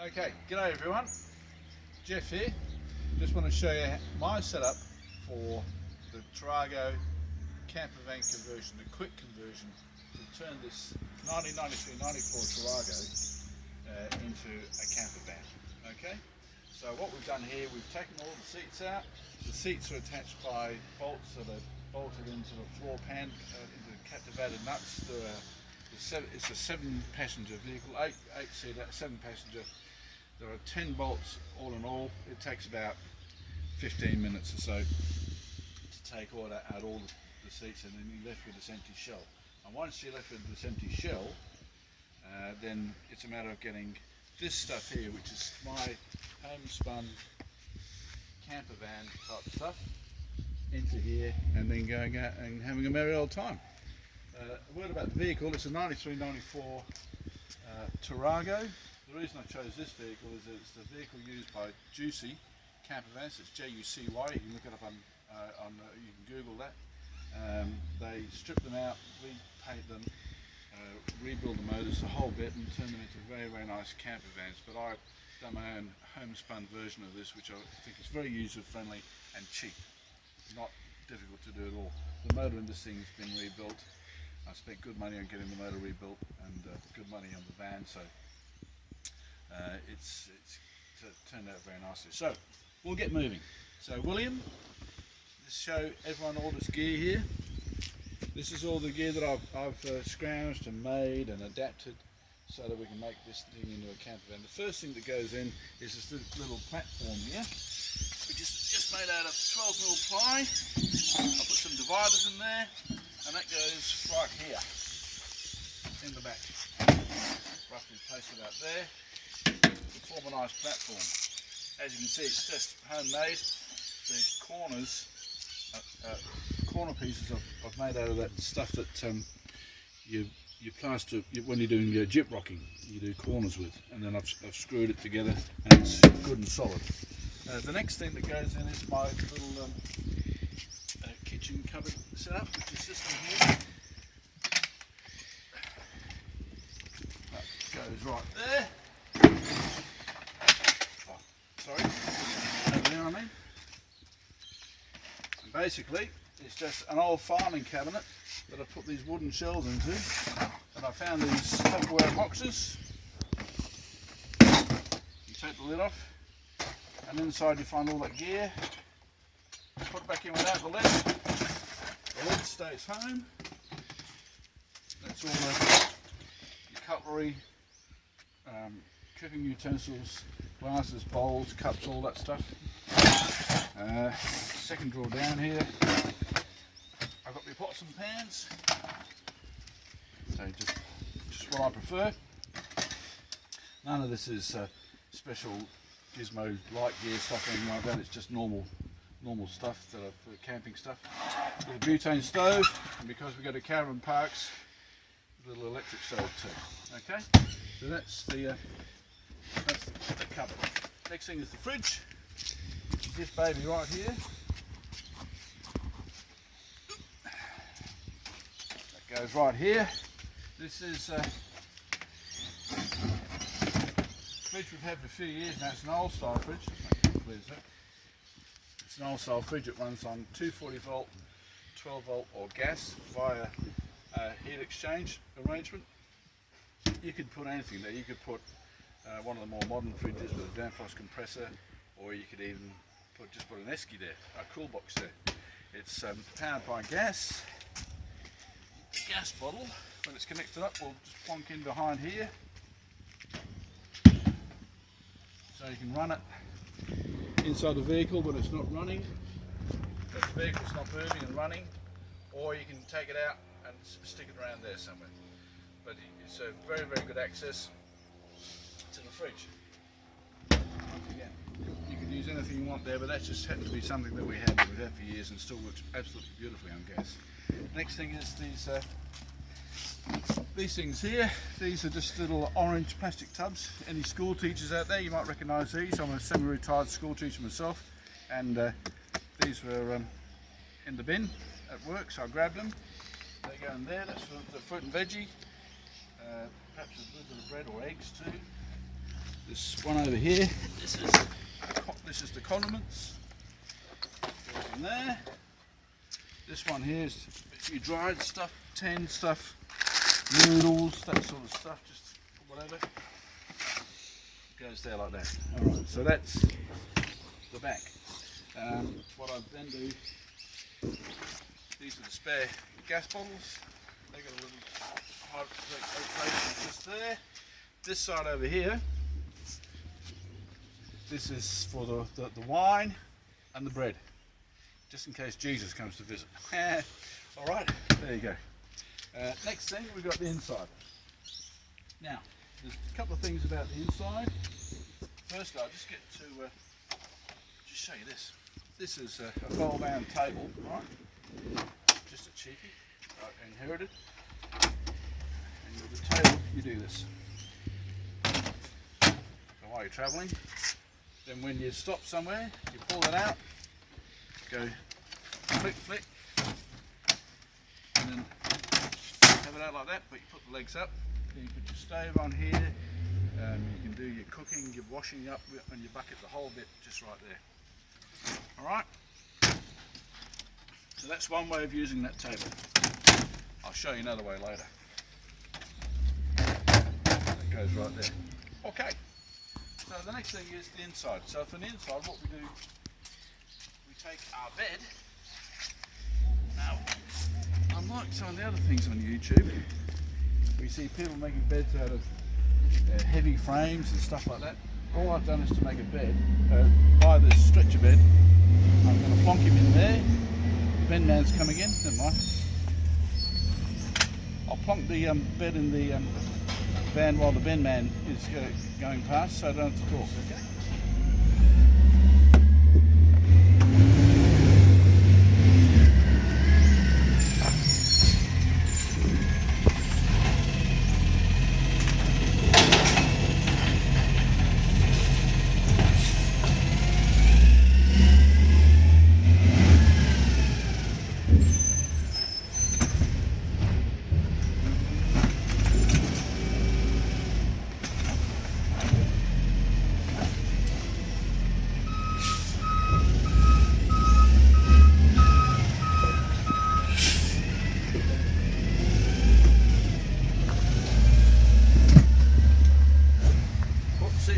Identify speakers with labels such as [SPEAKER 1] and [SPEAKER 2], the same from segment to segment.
[SPEAKER 1] Okay, g'day everyone, Jeff here. Just want to show you my setup for the Tarago camper van conversion, the quick conversion to turn this 1993-94 Tarago into a camper van. Okay, so what we've done here, we've taken all the seats out. The seats are attached by bolts that are bolted into the floor pan, into the captivated nuts. It's a 7-passenger vehicle, 8-seater, 7-passenger. There are 10 bolts all in all. It takes about 15 minutes or so to take out all the seats, and then you're left with this empty shell. And once you're left with this empty shell, then it's a matter of getting this stuff here, which is my homespun camper van type stuff, into here, and then going out and having a merry old time. A word about the vehicle. It's a 93-94 Tarago. The reason I chose this vehicle is that it's the vehicle used by Juicy camper vans. It's Jucy. You can look it up you can Google that. They strip them out, repaint them, rebuild the motors, the whole bit, and turn them into very, very nice camper vans. But I've done my own homespun version of this, which I think is very user-friendly and cheap. Not difficult to do at all. The motor in this thing has been rebuilt. I spent good money on getting the motor rebuilt and good money on the van, so it's turned out very nicely. So we'll get moving. So William, just show everyone all this gear here. This is all the gear that I've scrounged and made and adapted so that we can make this thing into a camper van. The first thing that goes in is this little platform here, which is just made out of 12mm ply. I put some dividers in there, and that goes right here in the back. Roughly placed about there to form a nice platform. As you can see, it's just homemade. The corner pieces I've made out of that stuff that you plaster when you're doing gyp rocking. You do corners with, and then I've screwed it together, and it's good and solid. The next thing that goes in is my little kitchen cupboard setup, which is this one here. That goes right there. Oh, sorry, over there I mean. And basically, it's just an old farming cabinet that I put these wooden shelves into, and I found these Tupperware boxes. You take the lid off, and inside you find all that gear. Put it back in without the lid. The lid stays home. That's all your cutlery, cooking utensils, glasses, bowls, cups, all that stuff. Second drawer down here, I've got my pots and pans. So just what I prefer. None of this is special gizmo light gear stuff or anything like that. It's just normal stuff that are for camping stuff. With a butane stove, and because we go to caravan parks, a little electric stove too. Okay, so that's the cupboard. Next thing is the fridge, which is this baby right here. That goes right here. This is fridge we've had for a few years now. It's an old style fridge. It's an old style fridge. It runs on 240 volt, 12 volt or gas via heat exchange arrangement. You could put anything there. You could put one of the more modern fridges with a Danfoss compressor, or you could even just put an esky there, a cool box there. It's powered by gas. The gas bottle, when it's connected up, will just plonk in behind here. So you can run it inside the vehicle when it's not running, if the vehicle's not moving and running, or you can take it out and stick it around there somewhere. But it's a very, very good access to the fridge. Once again, you can use anything you want there, but that just happened to be something that we've had for years and still works absolutely beautifully on gas. Next thing is these things here. These are just little orange plastic tubs. Any school teachers out there, you might recognise these. I'm a semi-retired school teacher myself, and these were in the bin at work, so I grabbed them. They go in there. That's for the fruit and veggie, perhaps a little bit of bread or eggs too. There's one over here. This is the condiments. Goes in there. This one here is a few dried stuff, tinned stuff, noodles, that sort of stuff, just whatever. Goes there like that. Alright, so that's the back. What I then do, these are the spare gas bottles. They got a little hot plate just there. This side over here, this is for the wine and the bread, just in case Jesus comes to visit. Alright, there you go. Next thing, we've got the inside. Now, there's a couple of things about the inside. First, I'll just get to just show you this. This is a fold-down table, right? Just a cheapie, I inherited. And with the table, you do this. So while you're travelling, then when you stop somewhere, you pull it out, go flick, flick, and then have it out like that, but you put the legs up, then you put your stove on here, you can do your cooking, your washing up and your bucket, the whole bit just right there. Alright, so that's one way of using that table. I'll show you another way later. That goes right there. Okay, so the next thing is the inside. So for the inside, what we do, we take our bed. Now, unlike some of the other things on YouTube, we see people making beds out of heavy frames and stuff like that. All I've done is to make a bed, buy this stretcher bed. I'm going to plonk him in there. The bin man's coming in, never mind. I'll plonk the bed in the van while the bin man is going past, so I don't have to talk, okay?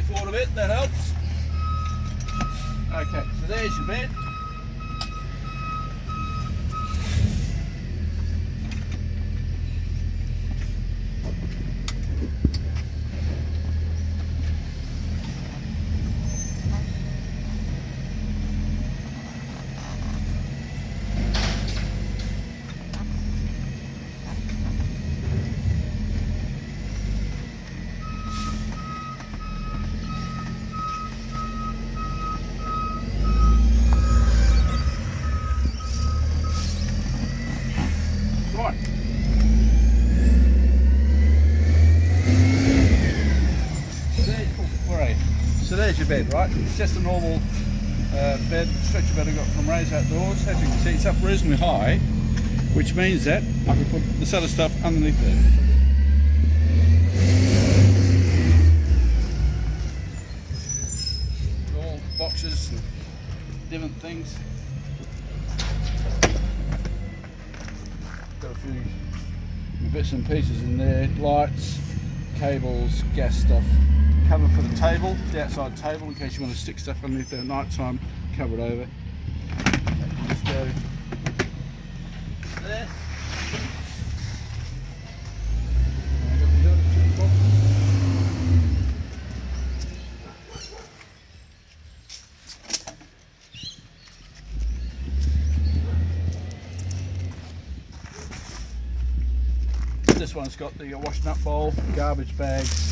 [SPEAKER 1] Forward a bit, that helps. Okay, so there's your bed. So there's your bed, right? It's just a normal bed, stretcher bed I got from Ray's Outdoors. As you can see, it's up reasonably high, which means that I can put this other stuff underneath there. All boxes and different things. Got a few bits and pieces in there, lights, cables, gas stuff. Cover for the table, the outside table, in case you want to stick stuff underneath there at night time, cover it over. Just go there. This one's got the washing up bowl, garbage bags,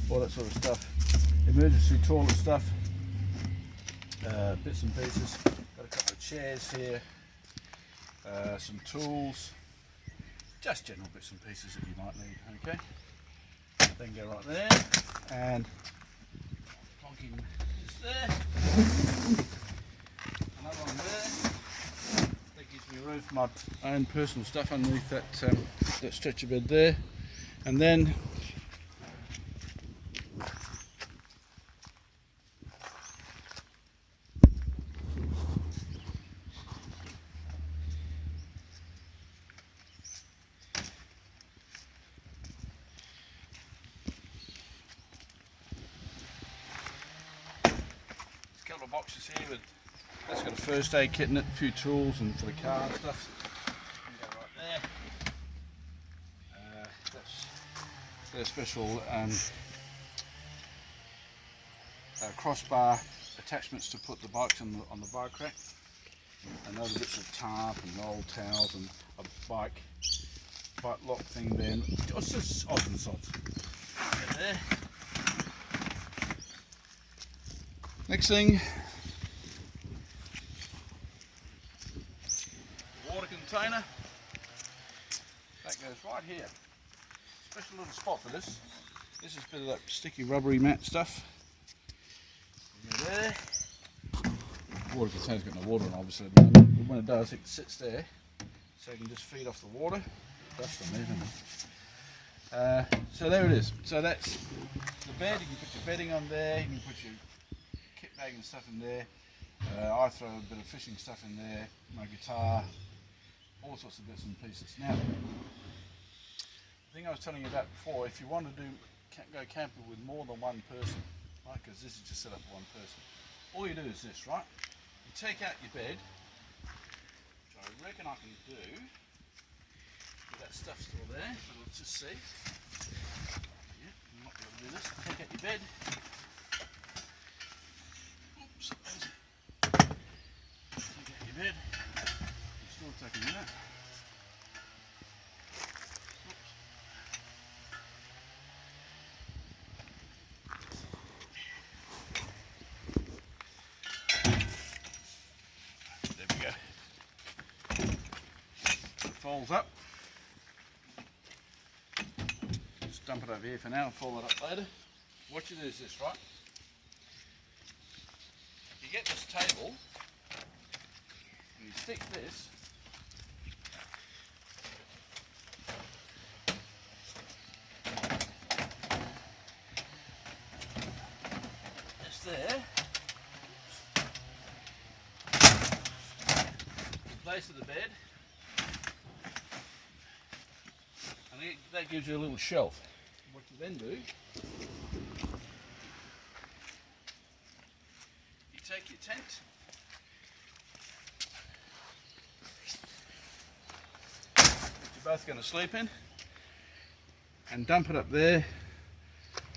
[SPEAKER 1] all that sort of stuff, emergency toilet stuff, bits and pieces. Got a couple of chairs here, some tools, just general bits and pieces that you might need. Okay, then go right there and plonking just there, another one there. That gives me room for my own personal stuff underneath that stretcher bed there, and then boxes here with, that's got a first aid kit in it, a few tools and for the car and stuff. Go right there. That's got a special crossbar attachments to put the bikes on the bike rack, and other bits of tarp and old towels and a bike lock thing there. It's just odds and sods. There. Next thing, water container. That goes right here. Special little spot for this. This is a bit of that sticky rubbery mat stuff. There. Water container's got no water in, obviously, at the moment, but when it does, it sits there, so you can just feed off the water. Dust on there, isn't it? So there it is. So that's the bed. You can put your bedding on there. You can put your kit bag and stuff in there. I throw a bit of fishing stuff in there, my guitar, all sorts of bits and pieces. Now, the thing I was telling you about before, if you want to go camping with more than one person, right, because this is just set up for one person, all you do is this, right? You take out your bed, which I reckon I can do, with that stuff still there, but let's just see. Yeah, you might be able to do this. Take out your bed. Oops, take out your bed. You're still taking it out. Folds up. Just dump it over here for now and fold it up later. What you do is this, right? You get this table and you stick this there, the base of the bed. And that gives you a little shelf. What you then do, you take your tent, that you're both going to sleep in, and dump it up there.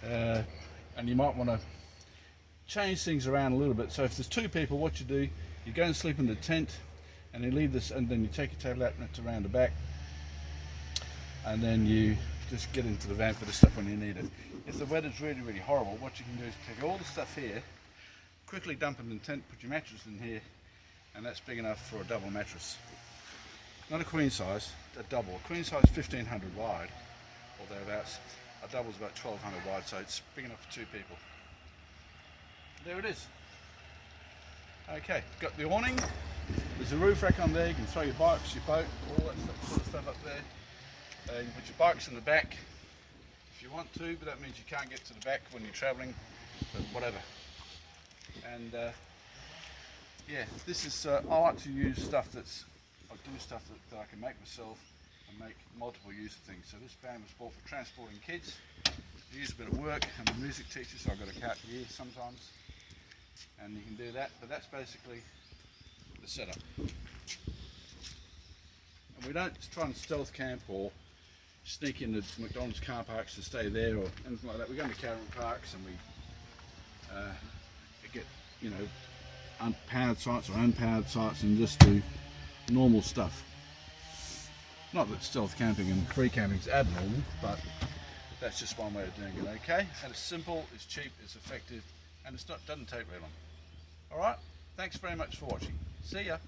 [SPEAKER 1] And you might want to change things around a little bit. So if there's two people, what you do, you go and sleep in the tent, and you leave this, and then you take your table out and it's around the back. And then you just get into the van for the stuff when you need it. If the weather's really, really horrible, what you can do is take all the stuff here, quickly dump it in the tent, put your mattress in here, and that's big enough for a double mattress. Not a queen size, a double. A queen size is 1500 wide, or thereabouts. A double's about 1200 wide, so it's big enough for two people. There it is. Okay, got the awning. There's a roof rack on there. You can throw your bikes, your boat, all that sort of stuff up there. You can put your bikes in the back if you want to, but that means you can't get to the back when you're travelling, but whatever. And yeah, this is, I like to use stuff I do stuff that I can make myself and make multiple use of things. So this van was bought for transporting kids. I use a bit of work. I'm a music teacher, so I've got a cart here sometimes, and you can do that, but that's basically the setup. And we don't try and stealth camp or sneak into McDonald's car parks to stay there or anything like that. We go into caravan parks and we get, you know, powered sites or unpowered sites and just do normal stuff. Not that stealth camping and free camping is abnormal, but that's just one way of doing it, okay? And it's simple, it's cheap, it's effective, and doesn't take very long. Alright, thanks very much for watching. See ya.